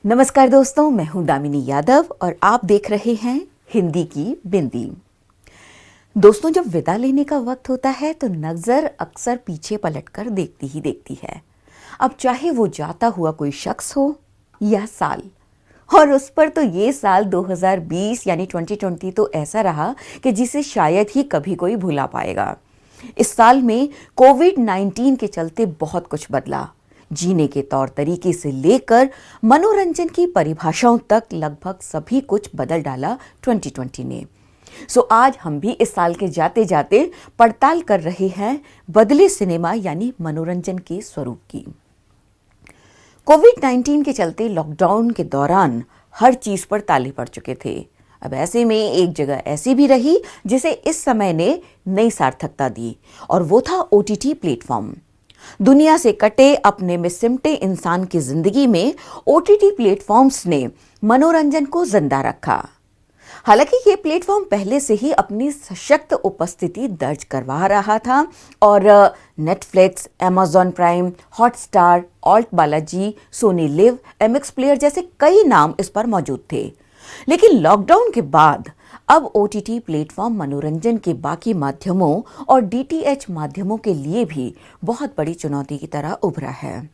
नमस्कार दोस्तों, मैं हूं दामिनी यादव और आप देख रहे हैं हिंदी की बिंदी। दोस्तों, जब विदा लेने का वक्त होता है तो नजर अक्सर पीछे पलटकर देखती ही देखती है। अब चाहे वो जाता हुआ कोई शख्स हो या साल, और उस पर तो ये साल 2020 यानी 2020 तो ऐसा रहा कि जिसे शायद ही कभी कोई भुला पाएगा। इस साल में कोविड-19 के चलते बहुत कुछ बदला। जीने के तौर तरीके से लेकर मनोरंजन की परिभाषाओं तक लगभग सभी कुछ बदल डाला 2020 ने। आज हम भी इस साल के जाते जाते पड़ताल कर रहे हैं बदले सिनेमा यानी मनोरंजन के स्वरूप की। कोविड-19 के चलते लॉकडाउन के दौरान हर चीज पर ताले पड़ चुके थे। अब ऐसे में एक जगह ऐसी भी रही जिसे इस समय ने नई सार्थकता दी, और वो था OTT प्लेटफॉर्म। दुनिया से कटे, अपने में सिमटे इंसान की जिंदगी में OTT प्लेटफॉर्म्स ने मनोरंजन को जिंदा रखा। हालांकि ये प्लेटफॉर्म पहले से ही अपनी सशक्त उपस्थिति दर्ज करवा रहा था और Netflix, Amazon Prime, Hotstar, Alt Balaji, Sony LIV, MX player जैसे कई नाम इस पर मौजूद थे। लेकिन लॉकडाउन के बाद अब OTT प्लेटफॉर्म मनोरंजन के बाकी माध्यमों और DTH माध्यमों के लिए भी बहुत बड़ी चुनौती की तरह उभरा है।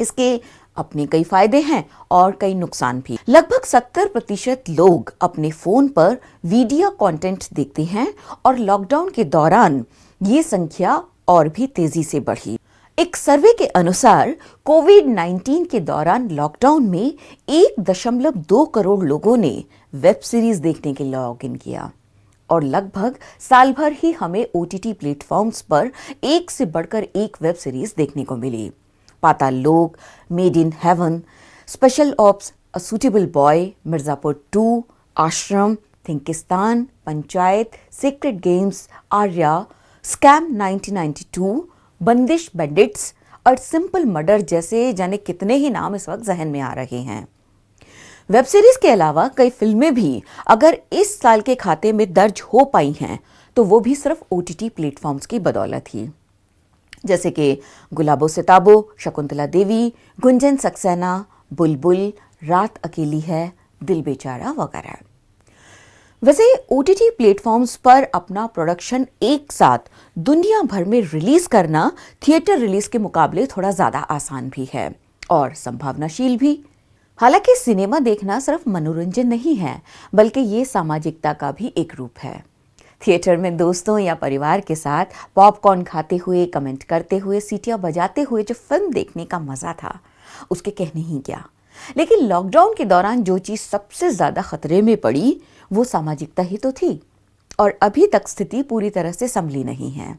इसके अपने कई फायदे हैं और कई नुकसान भी। लगभग 70% लोग अपने फोन पर वीडियो कंटेंट देखते हैं और लॉकडाउन के दौरान ये संख्या और भी तेजी से बढ़ी। एक सर्वे के अनुसार कोविड-19 के दौरान लॉकडाउन में 1.2 करोड़ लोगों ने वेब सीरीज देखने के लिए लॉग इन किया, और लगभग साल भर ही हमें OTT प्लेटफॉर्म्स पर एक से बढ़कर एक वेब सीरीज देखने को मिली। Paatal Lok, made in heaven, special ops, a suitable boy, Mirzapur 2, Aashram, Thinkistan, Panchayat, secret games, Aarya, scam 1992, Bandish bandits और सिंपल मर्डर जैसे जाने कितने ही नाम इस वक्त जहन में आ रहे हैं। वेब सीरीज के अलावा कई फिल्में भी अगर इस साल के खाते में दर्ज हो पाई हैं तो वो भी सिर्फ OTT प्लेटफॉर्म्स की बदौलत ही, जैसे कि गुलाबो सिताबो, शकुंतला देवी, गुंजन सक्सेना, बुलबुल, रात अकेली है, दिल बेचारा वगैरह। वैसे OTT प्लेटफॉर्म्स पर अपना प्रोडक्शन एक साथ दुनिया भर में रिलीज करना थिएटर रिलीज के मुकाबले थोड़ा ज्यादा आसान भी है और संभावनाशील भी। हालांकि सिनेमा देखना सिर्फ मनोरंजन नहीं है, बल्कि ये सामाजिकता का भी एक रूप है। थिएटर में दोस्तों या परिवार के साथ पॉपकॉर्न खाते हुए, कमेंट करते हुए, सीटियां बजाते हुए जो फिल्म देखने का मजा था, उसके कहने ही क्या। लेकिन लॉकडाउन के दौरान जो चीज सबसे ज्यादा खतरे में पड़ी वो सामाजिकता ही तो थी, और अभी तक स्थिति पूरी तरह से संभली नहीं है,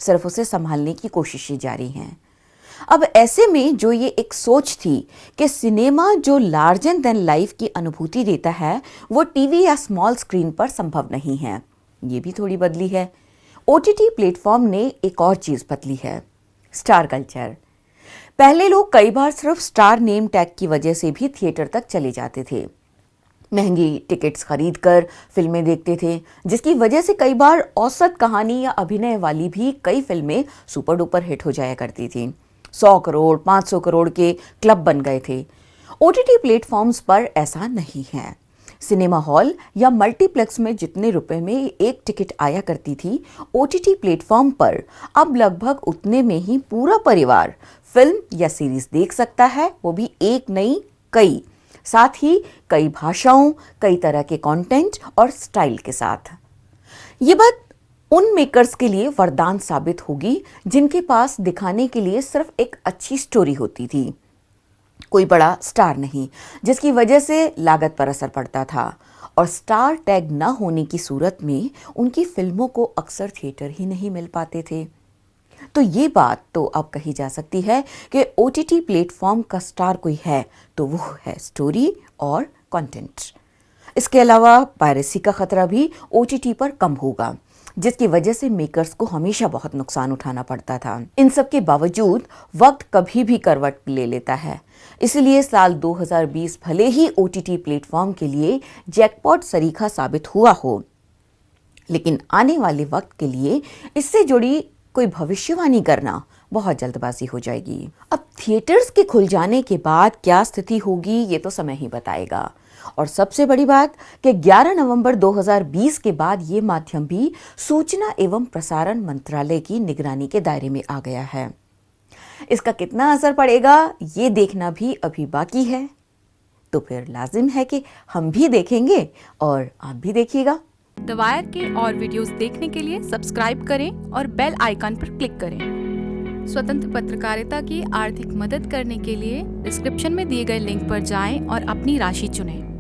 सिर्फ उसे संभालने की कोशिशें जारी हैं। अब ऐसे में जो ये एक सोच थी कि सिनेमा जो लार्जर देन लाइफ की अनुभूति देता है वो टीवी या स्मॉल स्क्रीन पर संभव नहीं है, ये भी थोड़ी बदली है। OTT प्लेटफॉर्म ने एक और चीज बदली है, स्टार कल्चर। पहले लोग कई बार सिर्फ स्टार नेम टैग की वजह से भी थिएटर तक चले जाते थे, महंगी टिकट्स खरीदकर फिल्में देखते थे, जिसकी वजह से कई बार औसत कहानी या अभिनय वाली भी कई फिल्में सुपर डुपर हिट हो जाया करती थी। 100 करोड़ 500 करोड़ के क्लब बन गए थे। OTT प्लेटफॉर्म्स पर ऐसा नहीं है। सिनेमा हॉल या मल्टीप्लेक्स में जितने रुपए में एक टिकट आया करती थी, OTT प्लेटफॉर्म पर अब लगभग उतने में ही पूरा परिवार फिल्म या सीरीज देख सकता है, वो भी एक नहीं कई, साथ ही कई भाषाओं, कई तरह के कंटेंट और स्टाइल के साथ। ये बात उन मेकर्स के लिए वरदान साबित होगी जिनके पास दिखाने के लिए सिर्फ एक अच्छी स्टोरी होती थी, कोई बड़ा स्टार नहीं, जिसकी वजह से लागत पर असर पड़ता था, और स्टार टैग न होने की सूरत में उनकी फिल्मों को अक्सर थिएटर ही नहीं मिल पाते थे। तो ये बात तो अब कही जा सकती है कि OTT प्लेटफॉर्म का स्टार कोई है तो वो है स्टोरी और कंटेंट। इसके अलावा पायरेसी का खतरा भी OTT पर कम होगा, जिसकी वजह से मेकर्स को हमेशा बहुत नुकसान उठाना पड़ता था। इन सब के बावजूद वक्त कभी भी करवट ले लेता है, इसलिए साल 2020 भले ही OTT प्लेटफॉर्म के लिए जैकपॉट सरीखा साबित हुआ हो, लेकिन आने वाले वक्त के लिए इससे जुड़ी कोई भविष्यवाणी करना बहुत जल्दबाजी हो जाएगी। अब थिएटर्स के खुल जाने के बाद क्या स्थिति होगी ये तो समय ही बताएगा। और सबसे बड़ी बात कि 11 नवंबर 2020 के बाद ये माध्यम भी सूचना एवं प्रसारण मंत्रालय की निगरानी के दायरे में आ गया है। इसका कितना असर पड़ेगा ये देखना भी अभी बाकी है। तो फिर लाजिम है कि हम भी देखेंगे और आप भी देखिएगा। द वायर के और वीडियोस देखने के लिए सब्सक्राइब करें और बेल आइकन पर क्लिक करें। स्वतंत्र पत्रकारिता की आर्थिक मदद करने के लिए डिस्क्रिप्शन में दिए गए लिंक पर जाएं और अपनी राशि चुनें।